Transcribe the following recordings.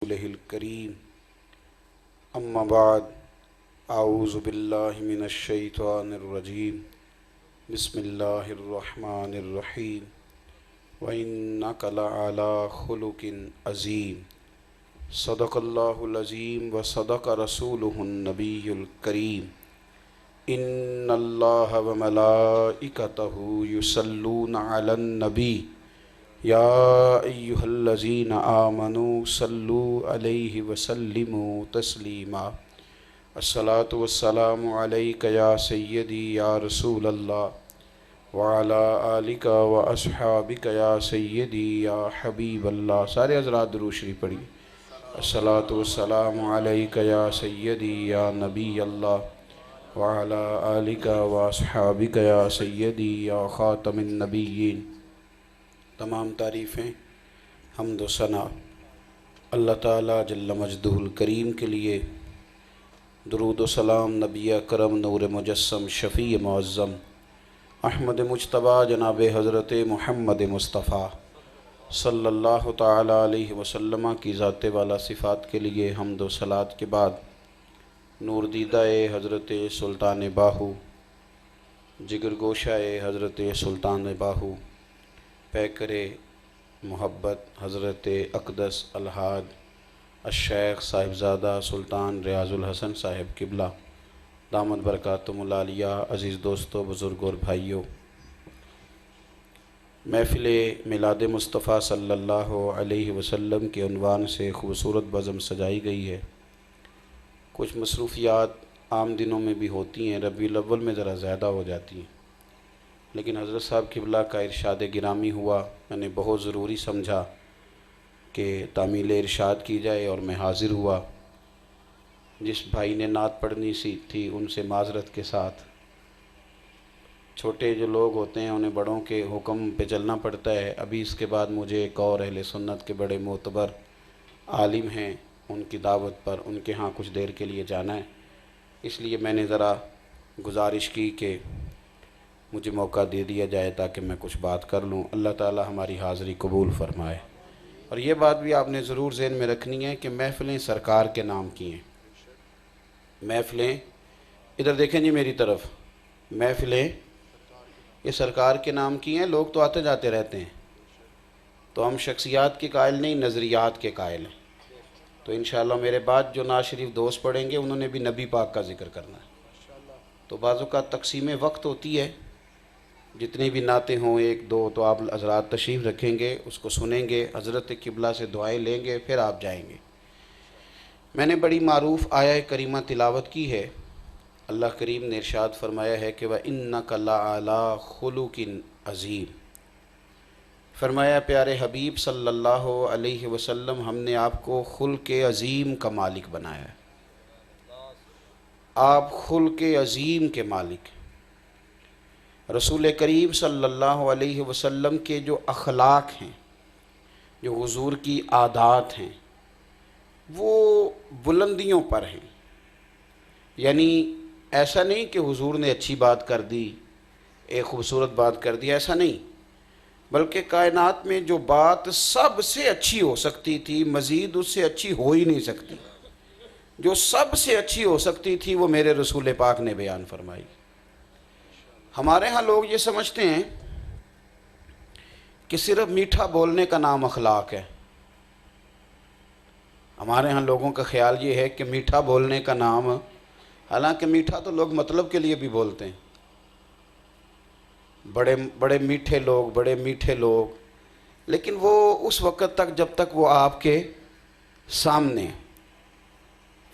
रसूलिहिल करीम अम्मा बाद आऊज़ु बिल्लाहि मिनश शैतानिर रजीम बिस्मिल्लाहिर रहमानिर रहीम व इन्नका लअला खुलुकिन अज़ीम सदक़ल्लाहुल अज़ीम व सदक़ रसूलुहुन नबियुल करीम इन्नल्लाह व मलाइकतहु युसल्लूना अलन नबी या अय्युहल्लज़ीना आमनू सल्लू अलैहि वसल्लिमू तस्लीमा अस्सलातु वस्सलामु अलैका या सय्यदी या रसूलल्लाह व अला आलिका व अस्हाबिका या सय्यदी या हबीबल्लाह। सारे हज़रात दुरूद शरीफ पढ़िए। अस्सलातु वस्सलामु अलैका या सय्यदी या नबी अल्लाह व अला आलिका व अस्हाबिका या सय्यदी या ख़ातमिन नबिय्यीन। तमाम तारीफ़ें हम्द व सना अल्लाह ताला जल्ल मजदुहुल करीम के लिए। दुरूद व सलाम नबी अकरम नूर मुजस्सम शफ़ी मुअज़्ज़म अहमद मुज्तबा जनाब हज़रत मुहम्मद मुस्तफ़ा सल्लल्लाहु ताला अलैहि वसल्लम की ज़ात वाला सिफ़ात के लिए हम्द व सलात के बाद नूर दीदाए हज़रत सुल्तान बाहू, जिगर गोशाए हज़रत सुल्तान बाहू, पैकरे मोहब्बत हज़रत अक़दस अलहाज अश-शेख साहिबज़ादा सुल्तान रियाज़ुल हसन साहिब किबला दामद बरकातुहुल आलिया। अज़ीज़ दोस्तों, बुज़ुर्गों और भाइयों, महफ़िल मिलाद मुस्तफ़ा सल्लल्लाहु अलैहि वसल्लम के उन्वान से ख़ूबसूरत बज़म सजाई गई है। कुछ मसरूफ़ियात आम दिनों में भी होती हैं, रबीउल अव्वल में ज़रा ज़्यादा हो जाती हैं, लेकिन हज़रत साहब किबला का इरशाद गिरामी हुआ, मैंने बहुत ज़रूरी समझा कि तामील इरशाद की जाए और मैं हाज़िर हुआ। जिस भाई ने नात पढ़नी सी थी उनसे माज़रत के साथ, छोटे जो लोग होते हैं उन्हें बड़ों के हुक्म पे चलना पड़ता है। अभी इसके बाद मुझे एक और अहले सुन्नत के बड़े मोतबर आलिम हैं, उनकी दावत पर उनके यहाँ कुछ देर के लिए जाना है, इसलिए मैंने ज़रा गुजारिश की कि मुझे मौका दे दिया जाए ताकि मैं कुछ बात कर लूँ। अल्लाह ताला हमारी हाज़िरी कबूल फ़रमाए। और ये बात भी आपने ज़रूर ज़हन में रखनी है कि महफ़िलें सरकार के नाम की हैं। महफ़िलें, इधर देखें जी मेरी तरफ, महफ़िलें ये सरकार के नाम की हैं। लोग तो आते जाते रहते हैं, तो हम शख्सियात के कायल नहीं, नज़रियात के कायल हैं। तो इंशाअल्लाह मेरे बाद जो नाज़ शरीफ दोस्त पढ़ेंगे उन्होंने भी नबी पाक का ज़िक्र करना है। तो बाज़ों का तक़सीम वक्त होती है, जितनी भी नातें हों एक दो, तो आप हज़रात तशरीफ़ रखेंगे, उसको सुनेंगे, हज़रत किबला से दुआएं लेंगे, फिर आप जाएंगे। मैंने बड़ी मारूफ़ आया करीमा तिलावत की है। अल्लाह करीम ने इरशाद फरमाया है कि व इन्नका लअला खुलुकिन अज़ीम। फरमाया प्यारे हबीब सल्लल्लाहु अलैहि वसल्लम, हमने आपको खुल्क़ अज़ीम का मालिक बनाया है। आप खुल्क़ अज़ीम के मालिक। रसूल करीम सल्लल्लाहु अलैहि वसल्लम के जो अखलाक हैं, जो हुज़ूर की आदात हैं, वो बुलंदियों पर हैं। यानी ऐसा नहीं कि हुज़ूर ने अच्छी बात कर दी, एक ख़ूबसूरत बात कर दी, ऐसा नहीं, बल्कि कायनात में जो बात सबसे अच्छी हो सकती थी, मज़ीद उससे अच्छी हो ही नहीं सकती, जो सबसे अच्छी हो सकती थी वो मेरे रसूल पाक ने बयान फरमाई। हमारे यहाँ लोग ये समझते हैं कि सिर्फ मीठा बोलने का नाम अखलाक है। हमारे यहाँ लोगों का ख्याल ये है कि मीठा बोलने का नाम, हालांकि मीठा तो लोग मतलब के लिए भी बोलते हैं, बड़े बड़े मीठे लोग, बड़े मीठे लोग, लेकिन वो उस वक़्त तक जब तक वो आपके सामने।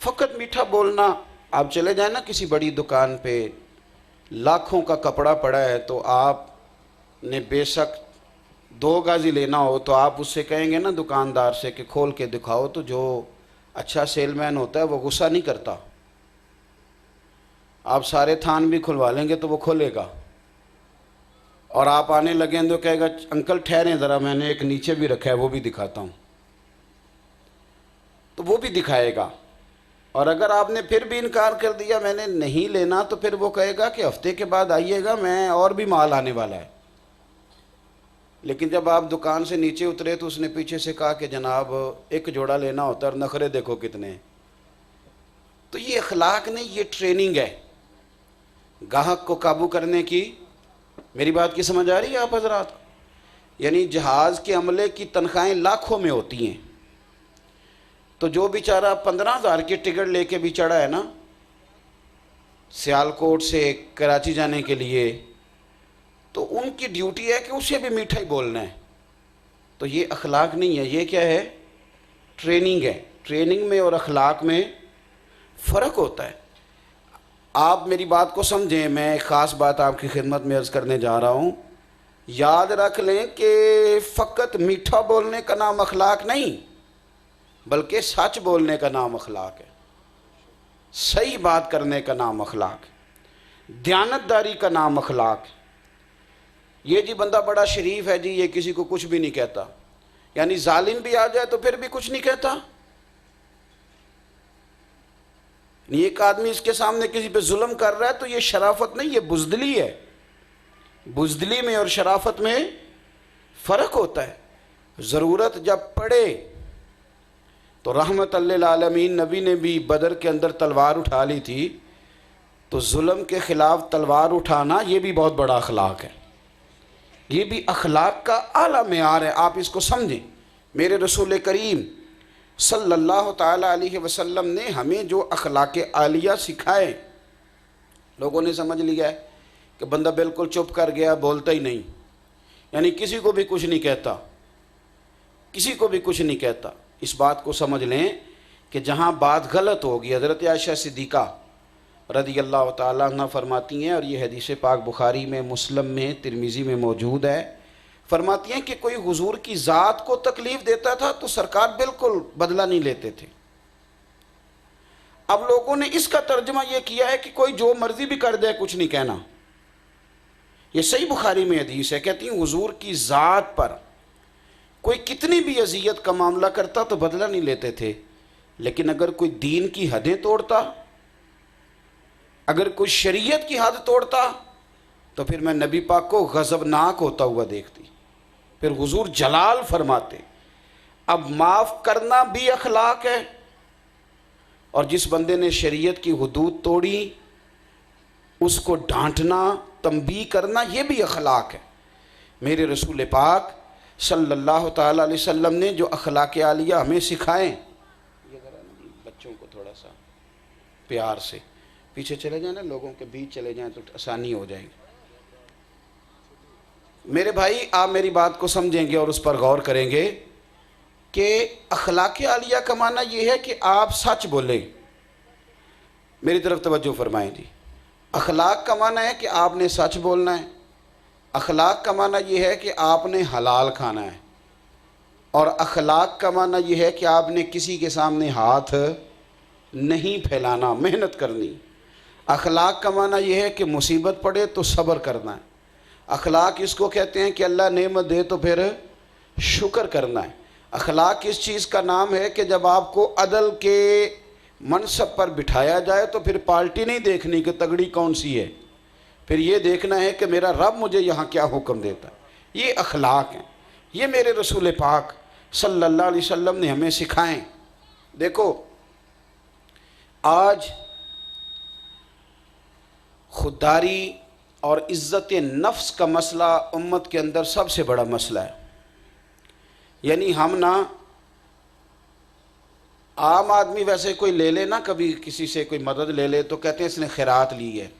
फ़कत मीठा बोलना, आप चले जाए ना किसी बड़ी दुकान पे, लाखों का कपड़ा पड़ा है, तो आपने बेशक 2 गाज़ी लेना हो तो आप उससे कहेंगे ना दुकानदार से कि खोल के दिखाओ, तो जो अच्छा सेलमैन होता है वो गुस्सा नहीं करता। आप सारे थान भी खुलवा लेंगे तो वो खोलेगा, और आप आने लगें तो कहेगा अंकल ठहरें ज़रा, मैंने एक नीचे भी रखा है वो भी दिखाता हूँ, तो वो भी दिखाएगा। और अगर आपने फिर भी इनकार कर दिया मैंने नहीं लेना, तो फिर वो कहेगा कि हफ्ते के बाद आइएगा, मैं और भी माल आने वाला है। लेकिन जब आप दुकान से नीचे उतरे तो उसने पीछे से कहा कि जनाब एक जोड़ा लेना होता है और नखरे देखो कितने। तो ये अखलाक नहीं, ये ट्रेनिंग है गाहक को काबू करने की। मेरी बात की समझ आ रही है आप हजरात को? यानी जहाज़ के अमले की तनख्वाहें लाखों में होती हैं, तो जो बेचारा 15,000 की टिकट लेके भी चढ़ा है ना सियालकोट से कराची जाने के लिए, तो उनकी ड्यूटी है कि उसे भी मीठा ही बोलना है। तो ये अखलाक नहीं है, ये क्या है? ट्रेनिंग है। ट्रेनिंग में और अखलाक में फ़र्क होता है। आप मेरी बात को समझें, मैं एक ख़ास बात आपकी खिदमत में अर्ज़ करने जा रहा हूँ। याद रख लें कि फ़कत मीठा बोलने का नाम अखलाक नहीं, बल्कि सच बोलने का नाम अखलाक है, सही बात करने का नाम अखलाक है, दयानतदारी का नाम अखलाक है। ये जी बंदा बड़ा शरीफ है जी, ये किसी को कुछ भी नहीं कहता, यानी जालिम भी आ जाए तो फिर भी कुछ नहीं कहता। एक आदमी इसके सामने किसी पे जुल्म कर रहा है तो ये शराफत नहीं, ये बुज़दिली है। बुज़दिली में और शराफत में फ़र्क होता है। ज़रूरत जब पड़े तो रहमतुल्लिल आलमीन नबी ने भी बदर के अंदर तलवार उठा ली थी, तो जुल्म के ख़िलाफ़ तलवार उठाना ये भी बहुत बड़ा अखलाक है, ये भी अखलाक का आला मेयार है। आप इसको समझें। मेरे रसूल करीम सल्लल्लाहु ताला अलैहि वसल्लम ने हमें जो अखलाक आलिया सिखाए, लोगों ने समझ लिया है कि बंदा बिल्कुल चुप कर गया, बोलता ही नहीं, यानी किसी को भी कुछ नहीं कहता, किसी को भी कुछ नहीं कहता। इस बात को समझ लें कि जहाँ बात गलत होगी, हज़रत आयशा सिद्दीक़ा रज़ी अल्लाह ताला अन्हा फरमाती हैं, और ये हदीस पाक बुखारी में, मुस्लिम में, तिरमिज़ी में मौजूद है, फरमाती हैं कि कोई हुजूर की ज़ात को तकलीफ़ देता था तो सरकार बिल्कुल बदला नहीं लेते थे। अब लोगों ने इसका तर्जुमा ये किया है कि कोई जो मर्ज़ी भी कर दे कुछ नहीं कहना। ये सही बुखारी में हदीस है, कहती हैं हुजूर की ज़ात पर कोई कितनी भी अजियत का मामला करता तो बदला नहीं लेते थे, लेकिन अगर कोई दीन की हदें तोड़ता, अगर कोई शरीयत की हद तोड़ता, तो फिर मैं नबी पाक को गज़बनाक होता हुआ देखती। फिर हुजूर जलाल फरमाते। अब माफ़ करना भी अखलाक है, और जिस बंदे ने शरीयत की हुदूद तोड़ी उसको डांटना, तंबीह करना, ये भी अखलाक है। मेरे रसूल पाक सल्लल्लाहु ताला अलैहि वसल्लम ने जो अखलाक आलिया हमें सिखाएं, ये ज़रा बच्चों को थोड़ा सा प्यार से पीछे चले जाए ना, लोगों के बीच चले जाएं तो आसानी हो जाएगी। मेरे भाई, आप मेरी बात को समझेंगे और उस पर गौर करेंगे कि अखलाक आलिया का माना यह है कि आप सच बोलें। मेरी तरफ तवज्जो फरमाएं जी। अखलाक का माना है कि आपने सच बोलना है। अखलाक का माना यह है कि आपने हलाल खाना है, और अखलाक का माना यह है कि आपने किसी के सामने हाथ नहीं फैलाना, मेहनत करनी। अखलाक का माना यह है कि मुसीबत पड़े तो सब्र करना है। अखलाक इसको कहते हैं कि अल्लाह नेमत दे तो फिर शुक्र करना है। अखलाक इस चीज़ का नाम है कि जब आपको अदल के मनसब पर बिठाया जाए तो फिर पार्टी नहीं देखनी कि तगड़ी कौन सी है, फिर ये देखना है कि मेरा रब मुझे यहाँ क्या हुक्म देता है। ये अखलाक हैं, ये मेरे रसूल पाक सल्लल्लाहु अलैहि वसल्लम ने हमें सिखाएं। देखो, आज खुददारी और इज़्ज़त नफ्स का मसला उम्मत के अंदर सबसे बड़ा मसला है। यानी हम ना, आम आदमी वैसे कोई ले ले ना, कभी किसी से कोई मदद ले ले तो कहते हैं इसने खैरात ली है।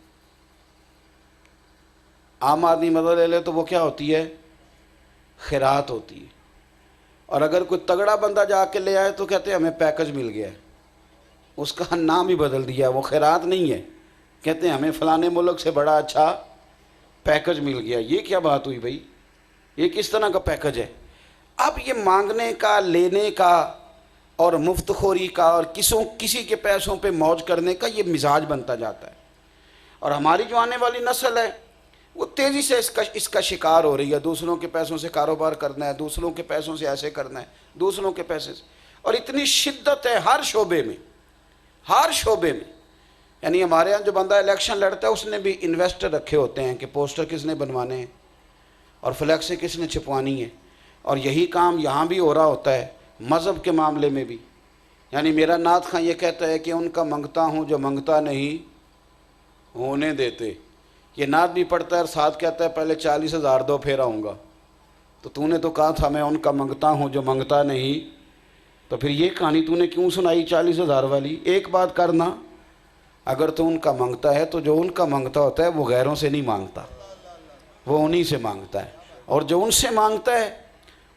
आम आदमी मदद ले ले तो वो क्या होती है? खैरात होती है। और अगर कोई तगड़ा बंदा जाके ले आए तो कहते हैं हमें पैकेज मिल गया है। उसका नाम ही बदल दिया, वो खैरात नहीं है, कहते हैं हमें फ़लाने मुल्क से बड़ा अच्छा पैकेज मिल गया। ये क्या बात हुई भाई? ये किस तरह का पैकेज है? अब ये मांगने का, लेने का और मुफ्तखोरी का और किसी के पैसों पे मौज करने का ये मिजाज बनता जाता है। और हमारी जो आने वाली नस्ल है वो तेज़ी से इसका शिकार हो रही है। दूसरों के पैसों से कारोबार करना है, दूसरों के पैसों से ऐसे करना है, दूसरों के पैसे से, और इतनी शिद्दत है हर शोबे में, हर शोबे में। यानी हमारे यहाँ जो बंदा इलेक्शन लड़ता है उसने भी इन्वेस्टर रखे होते हैं कि पोस्टर किसने बनवाने हैं, और फ्लैक्सें किसने छिपवानी है। और यही काम यहाँ भी हो रहा होता है मज़हब के मामले में भी। यानी मेरा नात खां ये कहता है कि उनका मंगता हूँ जो मंगता नहीं होने देते। ये नात भी पढ़ता है और साथ कहता है पहले 40,000 दो फिर आऊँगा। तो तूने तो कहा था मैं उनका मंगता हूँ जो मंगता नहीं, तो फिर ये कहानी तूने क्यों सुनाई 40,000 वाली। एक बात करना, अगर तो उनका मांगता है तो जो उनका मांगता होता है वो गैरों से नहीं मांगता, वो उन्हीं से मांगता है। और जो उनसे मांगता है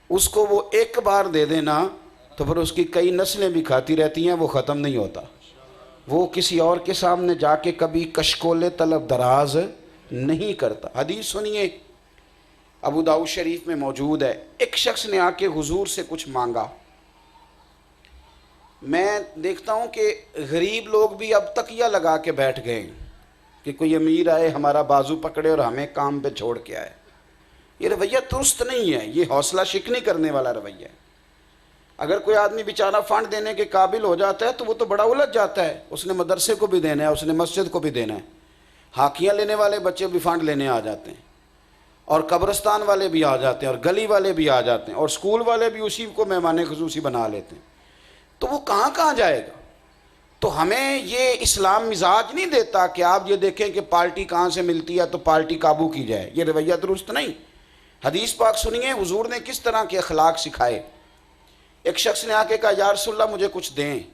उसको वो एक बार दे देना तो फिर उसकी कई नस्लें भी खाती रहती हैं, वो ख़त्म नहीं होता। वो किसी और के सामने जाके कभी कशकोले तलब दराज नहीं करता। हदीस सुनिए, अबू दाऊद शरीफ में मौजूद है। एक शख्स ने आके हुजूर से कुछ मांगा। मैं देखता हूँ कि गरीब लोग भी अब तकिया लगा के बैठ गए कि कोई अमीर आए हमारा बाजू पकड़े और हमें काम पे छोड़ के आए। ये रवैया दुरुस्त नहीं है, ये हौसला शिकनी करने वाला रवैया है। अगर कोई आदमी बेचारा फ़ंड देने के काबिल हो जाता है तो वो तो बड़ा उलझ जाता है। उसने मदरसे को भी देना है, उसने मस्जिद को भी देना है। हाकियाँ लेने वाले बच्चे भी फ़ंड लेने आ जाते हैं, और कब्रिस्तान वाले भी आ जाते हैं, और गली वाले भी आ जाते हैं, और स्कूल वाले भी उसी को मेहमान खुसूसी बना लेते हैं। तो वो कहाँ कहाँ जाएगा। तो हमें ये इस्लाम मिजाज नहीं देता कि आप ये देखें कि पार्टी कहाँ से मिलती है तो पार्टी काबू की जाए। ये रवैया दुरुस्त नहीं। हदीस पाक सुनिए, हुजूर ने किस तरह के अखलाक सिखाए। एक शख्स ने आके कहा या रसूलल्लाह मुझे कुछ दें।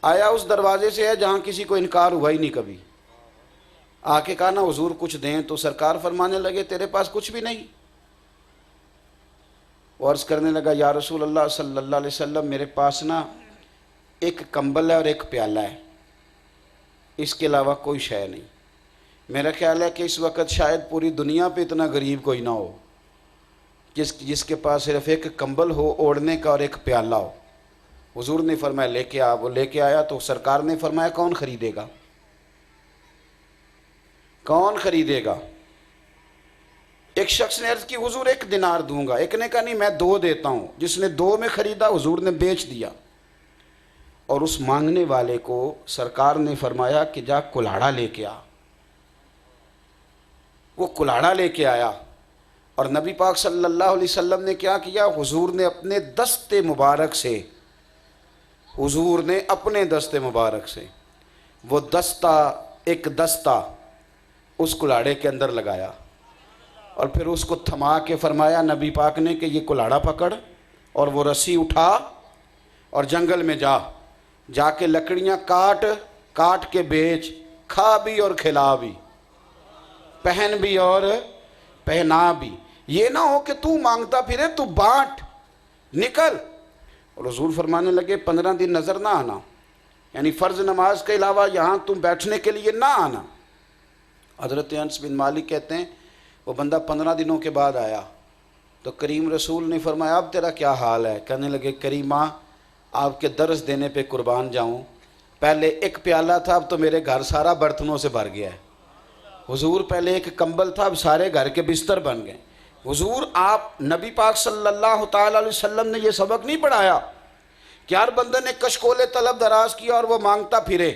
आया उस दरवाजे से है जहाँ किसी को इनकार हुआ ही नहीं कभी। आके कहा ना हुजूर कुछ दें, तो सरकार फरमाने लगे तेरे पास कुछ भी नहीं। वो अर्ज़ करने लगा या रसूलल्लाह सल्लल्लाहु अलैहि वसल्लम मेरे पास ना एक कंबल है और एक प्याला है, इसके अलावा कोई शय नहीं। मेरा ख्याल है कि इस वक्त शायद पूरी दुनिया पे इतना गरीब कोई ना हो जिसके पास सिर्फ एक कंबल हो ओढ़ने का और एक प्याला हो। हुजूर ने फरमाया लेके आ। वो लेके आया तो सरकार ने फरमाया कौन ख़रीदेगा, कौन ख़रीदेगा। एक शख्स ने अर्ज़ की हुजूर 1 दिनार दूंगा। एक ने कहा नहीं मैं 2 देता हूँ। जिसने 2 में ख़रीदा हुजूर ने बेच दिया। और उस मांगने वाले को सरकार ने फरमाया कि जा कुल्हाड़ा लेके आ। वो कुल्हाड़ा लेके आया और नबी पाक सल्लल्लाहु अलैहि वसल्लम ने क्या किया, हुजूर ने अपने दस्ते मुबारक से, हुजूर ने अपने दस्ते मुबारक से वो एक दस्ता उस कुल्हाड़े के अंदर लगाया और फिर उसको थमा के फरमाया नबी पाक ने कि ये कुल्हाड़ा पकड़ और वो रस्सी उठा और जंगल में जाके लकड़ियाँ काट के बेच, खा भी और खिला भी, पहन भी और पहना भी। ये ना हो कि तू मांगता फिरे, तू बांट, निकल। और हुजूर फरमाने लगे 15 दिन नज़र ना आना, यानी फ़र्ज़ नमाज के अलावा यहाँ तुम बैठने के लिए ना आना। हज़रत अनस बिन मालिक कहते हैं वो बंदा 15 दिनों के बाद आया तो करीम रसूल ने फरमाया अब तेरा क्या हाल है। कहने लगे करीमा आपके दर्स देने पे कुर्बान जाऊँ, पहले एक प्याला था अब तो मेरे घर सारा बर्तनों से भर गया है। हुजूर पहले एक कंबल था अब सारे घर के बिस्तर बन गए। हुजूर आप नबी पाक सल्लल्लाहु ताला अलैहि वसल्लम ने ये सबक नहीं पढ़ाया कि हर बंदे ने कशकोले तलब दराज किया और वो मांगता फिरे।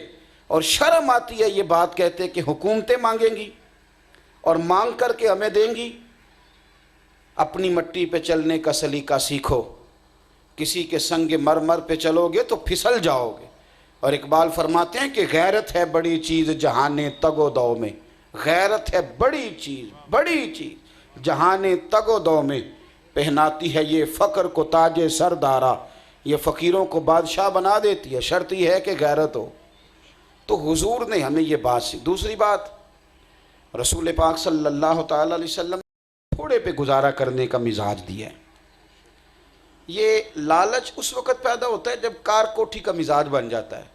और शर्म आती है ये बात कहते कि हुकूमतें मांगेंगी और मांग करके हमें देंगी। अपनी मट्टी पे चलने का सलीका सीखो, किसी के संग मरमर पे चलोगे तो फिसल जाओगे। और इकबाल फरमाते हैं कि गैरत है बड़ी चीज़ जहाने तगो दो में, गैरत है बड़ी चीज़ जहाने तगो दो में, पहनाती है ये फ़क्र को ताजे सरदारा, ये फ़कीरों को बादशाह बना देती है, शर्त यह है कि गैरत हो। तो हुजूर ने हमें ये बात सी। दूसरी बात, रसूल पाक सल्लल्लाहु ताला अलैहि वसल्लम थोड़े पे गुजारा करने का मिजाज दिया है। ये लालच उस वक़्त पैदा होता है जब कार कोठी का मिजाज बन जाता है।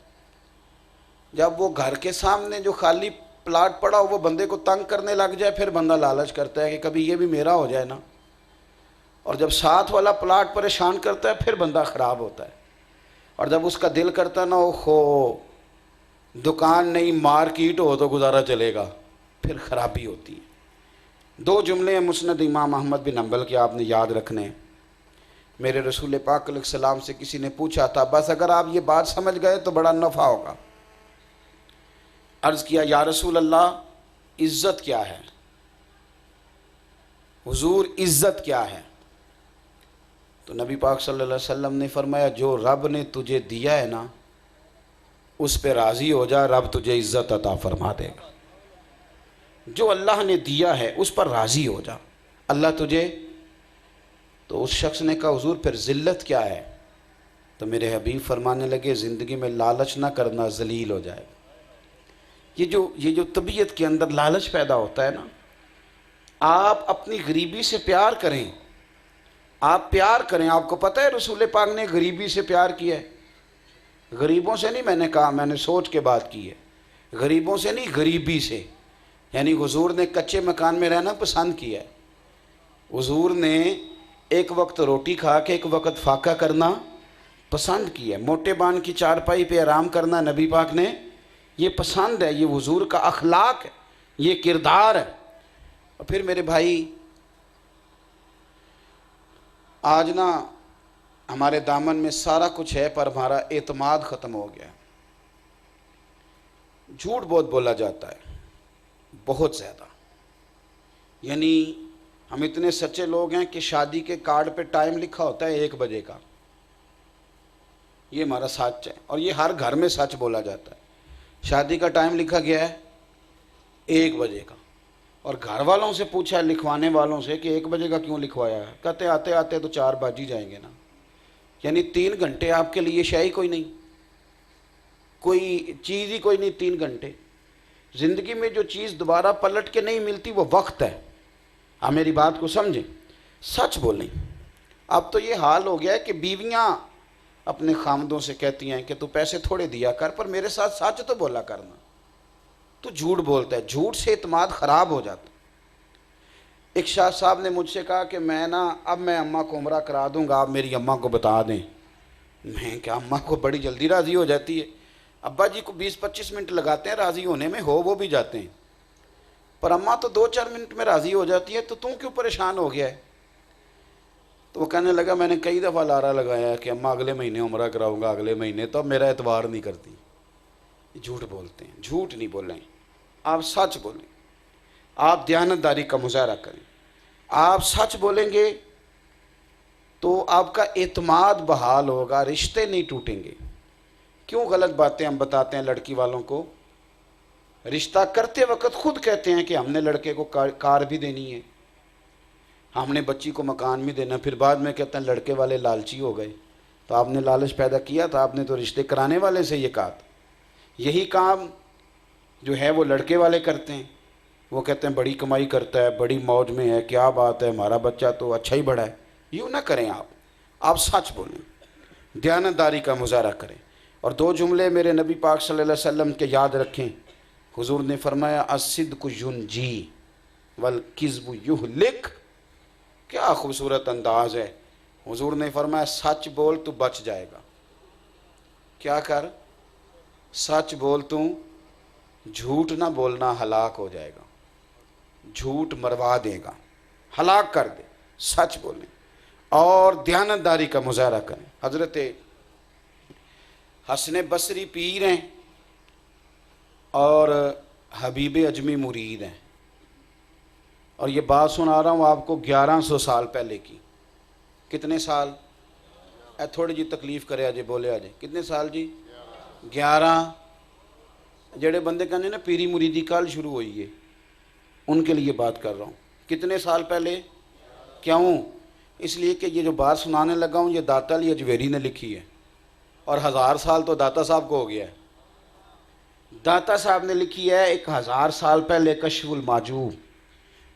जब वो घर के सामने जो खाली प्लाट पड़ा हो वो बंदे को तंग करने लग जाए, फिर बंदा लालच करता है कि कभी ये भी मेरा हो जाए ना। और जब साथ वाला प्लाट परेशान करता है फिर बंदा ख़राब होता है। और जब उसका दिल करता ना हो दुकान नहीं मार्केट हो तो गुजारा चलेगा, फिर ख़राबी होती है। 2 जुमले मुस्नद इमाम अहमद बिन हंबल के आपने याद रखने। मेरे रसूल पाक अलैहिस्सलाम से किसी ने पूछा था, बस अगर आप ये बात समझ गए तो बड़ा नफ़ा होगा। अर्ज़ किया या रसूल अल्लाह इज़्ज़त क्या है। हुजूर इज़्ज़त क्या है? तो नबी पाक सल्लल्लाहु अलैहि वसल्लम ने फरमाया, जो रब ने तुझे दिया है ना उस पे राज़ी हो जा, रब तुझे इज़्ज़त अता फरमा देगा। जो अल्लाह ने दिया है उस पर राज़ी हो जा, अल्लाह तुझे। तो उस शख्स ने कहा, हुजूर फिर ज़िल्लत क्या है? तो मेरे हबीब फरमाने लगे, ज़िंदगी में लालच ना करना, जलील हो जाए। ये जो तबीयत के अंदर लालच पैदा होता है ना, आप अपनी गरीबी से प्यार करें, आप प्यार करें। आपको पता है रसूल पाक ने गरीबी से प्यार किया है। गरीबों से नहीं मैंने कहा, मैंने सोच के बात की है। गरीबों से नहीं, गरीबी से। यानी हुजूर ने कच्चे मकान में रहना पसंद किया है। हुजूर ने एक वक्त रोटी खा के एक वक्त फाका करना पसंद किया है। मोटे बान की चारपाई पे आराम करना नबी पाक ने ये पसंद है। ये हुजूर का अखलाक है, ये किरदार है। और फिर मेरे भाई, आज ना हमारे दामन में सारा कुछ है पर हमारा एतमाद ख़त्म हो गया। झूठ बहुत बोला जाता है, बहुत ज़्यादा। यानी हम इतने सच्चे लोग हैं कि शादी के कार्ड पे टाइम लिखा होता है 1 बजे का। ये हमारा सच है और ये हर घर में सच बोला जाता है। शादी का टाइम लिखा गया है 1 बजे का, और घर वालों से पूछा है, लिखवाने वालों से, कि 1 बजे का क्यों लिखवाया है? कहते आते आते तो 4 बज ही जाएंगे ना। यानी 3 घंटे आपके लिए शाही कोई नहीं, कोई चीज़ ही कोई नहीं। 3 घंटे ज़िंदगी में जो चीज़ दोबारा पलट के नहीं मिलती वो वक्त है। आप मेरी बात को समझें, सच बोलें। अब तो ये हाल हो गया है कि बीवियां अपने खामदों से कहती हैं कि तू पैसे थोड़े दिया कर पर मेरे साथ सच तो बोला करना। तो झूठ बोलता है, झूठ से इत्मीनान ख़राब हो जाता। एक शाह साहब ने मुझसे कहा कि मैं अम्मा को उम्रा करा दूंगा, आप मेरी अम्मा को बता दें। मैं क्या, अम्मा को बड़ी जल्दी राज़ी हो जाती है। अब्बा जी को 20-25 मिनट लगाते हैं राज़ी होने में, वो भी जाते हैं, पर अम्मा तो 2-4 मिनट में राज़ी हो जाती है। तो तू क्यों परेशान हो गया है? तो वो कहने लगा, मैंने कई दफ़ा लारा लगाया कि अम्मा अगले महीने उम्रा कराऊंगा, अगले महीने, तो अब मेरा एतबार नहीं करती। झूठ बोलते हैं। झूठ नहीं बोलें, आप सच बोलें। आप दयानतदारी का मुजाहरा करें। आप सच बोलेंगे तो आपका एतमाद बहाल होगा, रिश्ते नहीं टूटेंगे। क्यों गलत बातें हम बताते हैं लड़की वालों को? रिश्ता करते वक्त खुद कहते हैं कि हमने लड़के को कार भी देनी है, हमने बच्ची को मकान भी देना, फिर बाद में कहते हैं लड़के वाले लालची हो गए। तो आपने लालच पैदा किया था, आपने तो रिश्ते कराने वाले से ये कहा था। यही काम जो है वो लड़के वाले करते हैं। वो कहते हैं बड़ी कमाई करता है, बड़ी मौज में है, क्या बात है, हमारा बच्चा तो अच्छा ही बड़ा है। यूँ ना करें आप सच बोलें, दयानतदारी का मुजाहरा करें। और 2 जुमले मेरे नबी पाक सल्लल्लाहु अलैहि वसल्लम के याद रखें। हुजूर ने फरमाया, अस्सिद्क़ु युनजी वल किज़्बु युहलिक। क्या खूबसूरत अंदाज है। हुजूर ने फरमाया, सच बोल तू बच जाएगा। क्या कर, सच बोल तू, झूठ ना बोलना, हलाक हो जाएगा। झूठ मरवा देगा, हलाक कर दे। सच बोलें और दयानतदारी का मुजाहरा करें। हज़रत हसन बसरी पीर हैं और हबीब अजमी मुरीद हैं। और ये बात सुना रहा हूँ आपको 1100 साल पहले की। कितने साल? थोड़ी जी तकलीफ़ करे अजे, बोले अजे कितने साल जी? 11। जेड़े बंदे कहने ना पीरी मुरीदी कल शुरू हुई है, उनके लिए बात कर रहा हूँ। कितने साल पहले? क्यों? इसलिए कि ये जो बात सुनाने लगा हूँ ये दाता अली अजवेरी ने लिखी है, और 1000 साल तो दाता साहब को हो गया है। दाता साहब ने लिखी है 1000 साल पहले कश्फुल माजूब,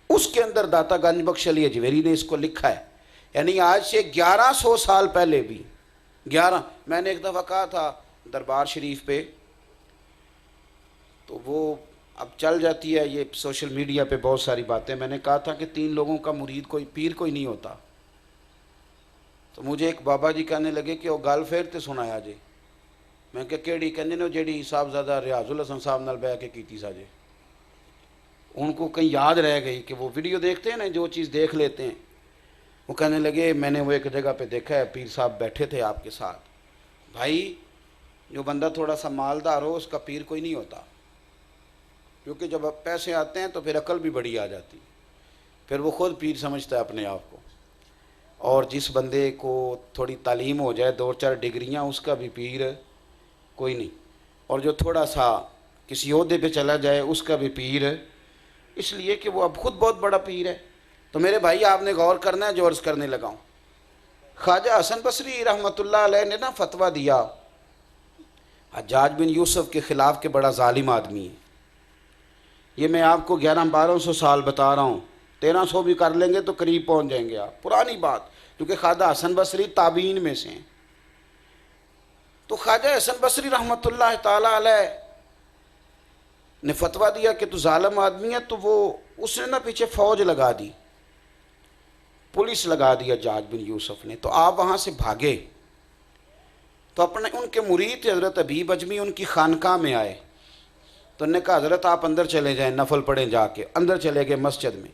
उसके अंदर दाता गंज बख्श अली अजवेरी ने इसको लिखा है। यानी आज से 1100 साल पहले भी 11। मैंने एक दफ़ा कहा था दरबार शरीफ पे, तो वो अब चल जाती है ये सोशल मीडिया पे बहुत सारी बातें। मैंने कहा था कि 3 लोगों का मुरीद कोई पीर कोई नहीं होता। तो मुझे एक बाबा जी कहने लगे कि वो गल फिर तो सुनाया जे। मैं क्या केड़ी? कहने ने जेड़ी साहबजादा रियाजुल हसन साहब नाल बह के कीती साजे। उनको कहीं याद रह गई कि वो वीडियो देखते हैं ना, जो चीज़ देख लेते हैं। वो कहने लगे मैंने वो एक जगह पे देखा है, पीर साहब बैठे थे आपके साथ। भाई, जो बंदा थोड़ा सा मालदार हो उसका पीर कोई नहीं होता, क्योंकि जब पैसे आते हैं तो फिर अकल भी बड़ी आ जाती। फिर वो खुद पीर समझता है अपने आप को। और जिस बंदे को थोड़ी तालीम हो जाए, 2-4 डिग्रियां, उसका भी पीर कोई नहीं। और जो थोड़ा सा किसी ओहदे पे चला जाए उसका भी पीर, इसलिए कि वो अब खुद बहुत बड़ा पीर है। तो मेरे भाई आपने गौर करना है जो अर्ज़ करने लगा हूँ। ख्वाजा हसन बसरी रहमतुल्लाह अलैह ने ना फतवा दिया, हज्जाज बिन यूसुफ के ख़िलाफ़ के बड़ा जालिम आदमी है। ये मैं आपको 1100-1200 साल बता रहा हूँ, 1300 भी कर लेंगे तो करीब पहुँच जाएंगे आप, पुरानी बात, क्योंकि ख्वाजा हसन बसरी ताबीन में से हैं। तो ख्वाजा हसन बसरी रहमतुल्लाह ताला अलैह ने फतवा दिया कि तू जालिम आदमी है। तो वो उसने ना पीछे फ़ौज लगा दी, पुलिस लगा दिया हज्जाज बिन यूसुफ ने। तो आप वहाँ से भागे। तो अपने उनके मुरीद हज़रत हबीब अजमी उनकी खानकाह में आए। तो उन्होंने कहा हज़रत आप अंदर चले जाएं, नफल पढ़ें जाके। अंदर चले गए मस्जिद में।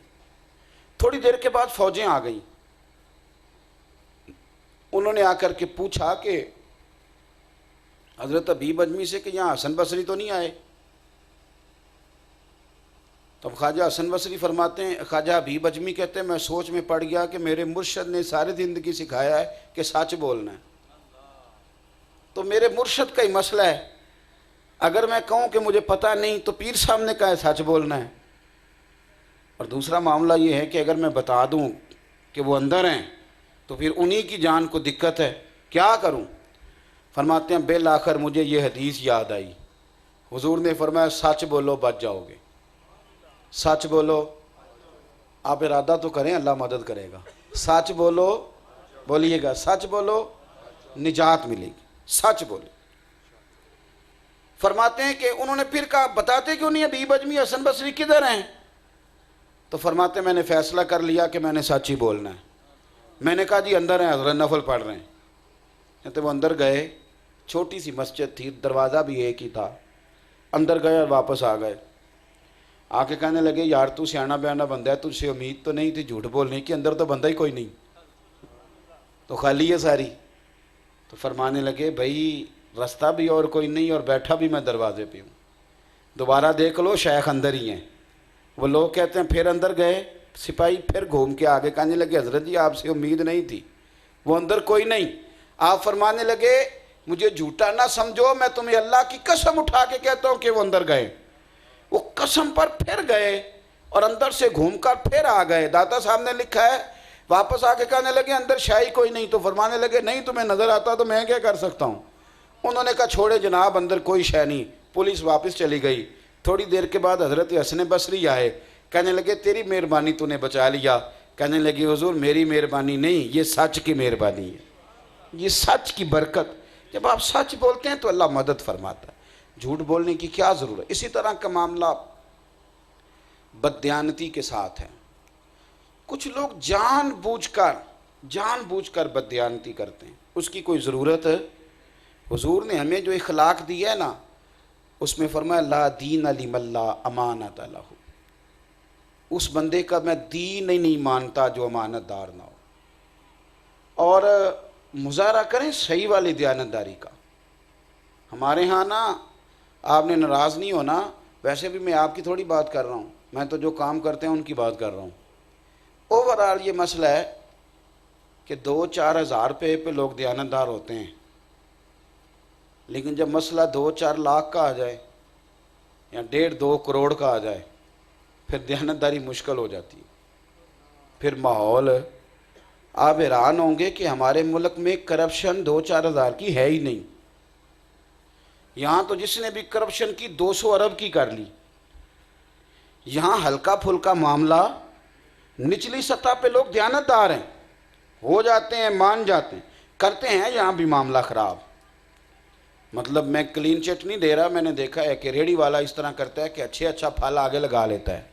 थोड़ी देर के बाद फ़ौजें आ गई। उन्होंने आकर के पूछा कि हज़रत हबीब अजमी से कि यहाँ हसन बसरी तो नहीं आए? तब ख्वाजा हसन बसरी फरमाते हैं, ख्वाजा हबीब अजमी कहते हैं मैं सोच में पड़ गया कि मेरे मुर्शद ने सारी ज़िंदगी सिखाया है कि सच बोलना है, तो मेरे मुर्शद का ही मसला है। अगर मैं कहूँ कि मुझे पता नहीं तो पीर सामने का है सच बोलना है। और दूसरा मामला ये है कि अगर मैं बता दूँ कि वो अंदर हैं तो फिर उन्हीं की जान को दिक्कत है, क्या करूँ? फरमाते हैं बिल आखिर मुझे ये हदीस याद आई। हुजूर ने फरमाया सच बोलो बच जाओगे। सच बोलो, आप इरादा तो करें, अल्लाह मदद करेगा। सच बोलो, बोलिएगा सच बोलो, निजात मिलेगी। सच बोलो। फरमाते हैं कि उन्होंने फिर कहा बताते क्यों नहीं हबीब अजमी हसन बसरी किधर हैं? तो फरमाते मैंने फ़ैसला कर लिया कि मैंने सच ही बोलना है। मैंने कहा जी अंदर हैं हज़रत, नफल पढ़ रहे हैं। तो वो अंदर गए, छोटी सी मस्जिद थी, दरवाज़ा भी एक ही था। अंदर गए और वापस आ गए। आके कहने लगे यार तू सियाना बयाना बंदा है, तुझसे उम्मीद तो नहीं थी झूठ बोलने की, अंदर तो बंदा ही कोई नहीं, तो खाली है सारी। तो फरमाने लगे भाई रास्ता भी और कोई नहीं और बैठा भी मैं दरवाजे पे हूँ, दोबारा देख लो शेख अंदर ही हैं। वो लोग कहते हैं फिर अंदर गए, सिपाही फिर घूम के आगे कहने लगे हजरत जी आपसे उम्मीद नहीं थी, वो अंदर कोई नहीं। आप फरमाने लगे मुझे झूठा ना समझो, मैं तुम्हें अल्लाह की कसम उठा के कहता हूँ कि वो अंदर गए। वो कसम पर फिर गए और अंदर से घूमकर फिर आ गए। दाता साहब ने लिखा है वापस आके कहने लगे अंदर शाही कोई नहीं। तो फरमाने लगे नहीं तुम्हें नज़र आता तो मैं क्या कर सकता हूँ? उन्होंने कहा छोड़े जनाब अंदर कोई शय नहीं। पुलिस वापस चली गई। थोड़ी देर के बाद हज़रत हसन बसरी आए, कहने लगे तेरी मेहरबानी तूने बचा लिया। कहने लगी हुजूर मेरी मेहरबानी नहीं, ये सच की मेहरबानी है, ये सच की बरकत। जब आप सच बोलते हैं तो अल्लाह मदद फरमाता है, झूठ बोलने की क्या ज़रूरत। इसी तरह का मामला बददयानती के साथ है। कुछ लोग जानबूझकर बददयानती करते हैं, उसकी कोई ज़रूरत है? हुजूर ने हमें जो इखलाक दिया है ना, उसमें फरमाया ला दीन लिमल्ला अमानत लहू, उस बंदे का मैं दीन ही नहीं मानता जो अमानतदार ना हो। और मुजाहरा करें सही वाली दयानतदारी का। हमारे यहाँ ना आपने नाराज़ नहीं होना, वैसे भी मैं आपकी थोड़ी बात कर रहा हूँ, मैं तो जो काम करते हैं उनकी बात कर रहा हूँ। ओवरऑल ये मसला है कि 2-4 हज़ार रुपये पे लोग दयानतदार होते हैं, लेकिन जब मसला 2-4 लाख का आ जाए या 1.5-2 करोड़ का आ जाए फिर दयानतदारी मुश्किल हो जाती है। फिर माहौल आप हैरान होंगे कि हमारे मुल्क में करप्शन 2-4 हज़ार की है ही नहीं। यहाँ तो जिसने भी करप्शन की 200 अरब की कर ली। यहाँ हल्का फुल्का मामला, निचली सतह पे लोग दयानतदार हैं, हो जाते हैं, मान जाते हैं, करते हैं यहाँ भी मामला ख़राब। मतलब मैं क्लीन चिट नहीं दे रहा, मैंने देखा है कि रेडी वाला इस तरह करता है कि अच्छा फल आगे लगा लेता है,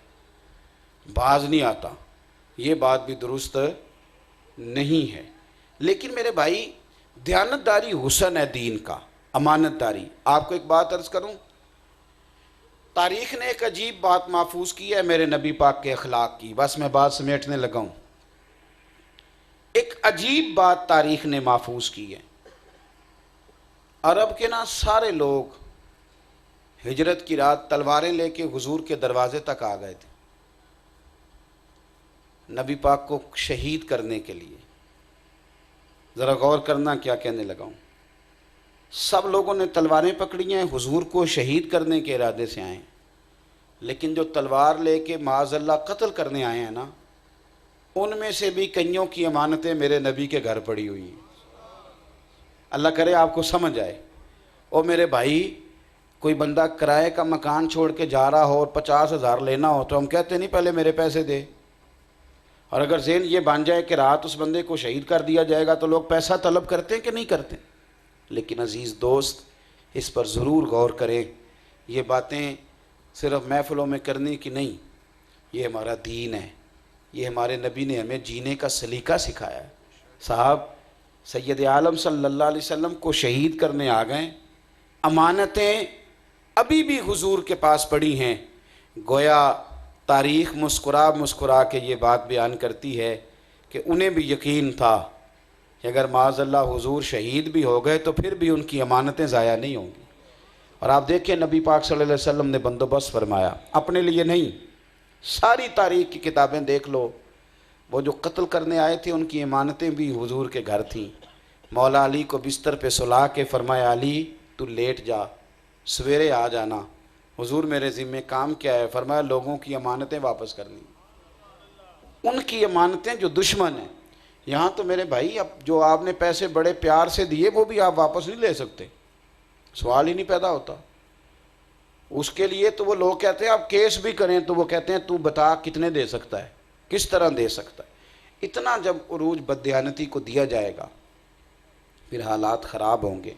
बाज नहीं आता। ये बात भी दुरुस्त नहीं है। लेकिन मेरे भाई दयानतदारी हुस्न है दीन का, अमानतदारी। आपको एक बात अर्ज़ करूं, तारीख़ ने एक अजीब बात महफूज की है मेरे नबी पाक के अखलाक की। बस मैं बात समेटने लगा हूं। एक अजीब बात तारीख़ ने महफूज की है। अरब के ना सारे लोग हिजरत की रात तलवारें लेके हुजूर के दरवाजे तक आ गए थे। नबी पाक को शहीद करने के लिए। ज़रा गौर करना क्या कहने लगा हूँ। सब लोगों ने तलवारें पकड़ी हैं, हुजूर को शहीद करने के इरादे से आए हैं, लेकिन जो तलवार लेके माज़अल्लाह कत्ल करने आए हैं ना, उनमें से भी कईयों की अमानतें मेरे नबी के घर पड़ी हुई हैं। अल्लाह करे आपको समझ आए। और मेरे भाई, कोई बंदा किराए का मकान छोड़ के जा रहा हो और 50,000 लेना हो तो हम कहते नहीं पहले मेरे पैसे दे। और अगर ज़हन ये बन जाए कि रात उस बंदे को शहीद कर दिया जाएगा तो लोग पैसा तलब करते हैं कि नहीं करते। लेकिन अज़ीज़ दोस्त, इस पर ज़रूर गौर करें। ये बातें सिर्फ़ महफ़िलों में करने की नहीं, ये हमारा दीन है, ये हमारे नबी ने हमें जीने का सलीका सिखाया है। साहब सैयद आलम सल्लल्लाहु अलैहि वसल्लम को शहीद करने आ गए, अमानतें अभी भी हुजूर के पास पड़ी हैं। गोया तारीख़ मुस्कुरा मुस्कुरा के ये बात बयान करती है कि उन्हें भी यकीन था कि अगर माज़अल्लाह हुजूर शहीद भी हो गए तो फिर भी उनकी अमानतें ज़ाया नहीं होंगी। और आप देखिए नबी पाक सल्लल्लाहु अलैहि वसल्लम ने बंदोबस्त फरमाया, अपने लिए नहीं, सारी तारीख़ की किताबें देख लो, वो जो कत्ल करने आए थे उनकी अमानतें भी हुजूर के घर थीं। मौला अली को बिस्तर पे सुला के फरमाया, अली तू लेट जा, सवेरे आ जाना। हुजूर मेरे ज़िम्मे काम क्या है? फरमाया लोगों की अमानतें वापस करनी, उनकी अमानतें जो दुश्मन हैं। यहाँ तो मेरे भाई, अब जो आपने पैसे बड़े प्यार से दिए वो भी आप वापस नहीं ले सकते, सवाल ही नहीं पैदा होता। उसके लिए तो वो लोग कहते हैं आप केस भी करें तो वो कहते हैं तू बता कितने दे सकता है, किस तरह दे सकता है। इतना जब उरूज बददियानती को दिया जाएगा फिर हालात ख़राब होंगे।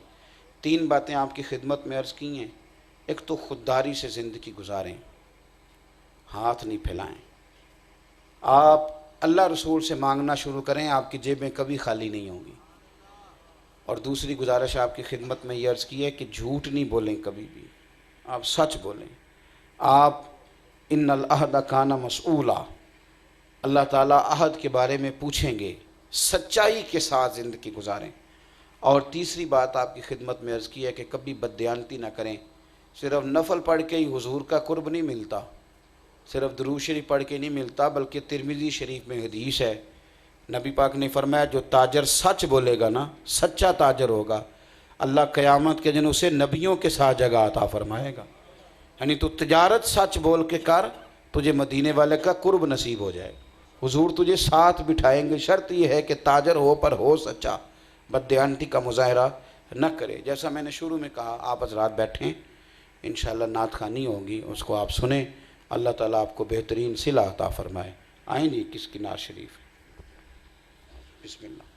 3 बातें आपकी खिदमत में अर्ज़ की हैं। एक तो खुददारी से ज़िंदगी गुजारें, हाथ नहीं फैलाएं। आप अल्लाह रसूल से मांगना शुरू करें, आपकी जेबें कभी खाली नहीं होंगी। और दूसरी गुजारिश आपकी खिदमत में ये अर्ज़ की है कि झूठ नहीं बोलें कभी भी, आप सच बोलें। आप इन्नल अहद काना मसऊला, अल्लाह ताला अहद के बारे में पूछेंगे, सच्चाई के साथ ज़िंदगी गुजारें। और तीसरी बात आपकी खिदमत में अर्ज़ की है कि कभी बददियानती ना करें। सिर्फ़ नफल पढ़ के ही हुजूर का कुर्ब नहीं मिलता, सिर्फ़ दुरूद शरीफ पढ़ के नहीं मिलता, बल्कि तिरमिज़ी शरीफ में हदीस है, नबी पाक ने फरमाया जो ताजर सच बोलेगा ना, सच्चा ताजर होगा, अल्लाह क़यामत के दिन उसे नबियों के साथ जगह अता फरमाएगा। यानी तू तिजारत सच बोल के कर, तुझे मदीने वाले का कुर्ब नसीब हो जाए, हुजूर तुझे साथ बिठाएंगे। शर्त यह है कि ताजर हो पर हो सच्चा, बददियानती का मुज़ाहरा न करे। जैसा मैंने शुरू में कहा, आप हज़रात बैठें, इंशाअल्लाह नात ख़ानी होगी, उसको आप सुने। अल्लाह ताला आपको बेहतरीन सिला अता फ़रमाए। आएँ जी किसकी नात शरीफ, बिस्मिल्लाह।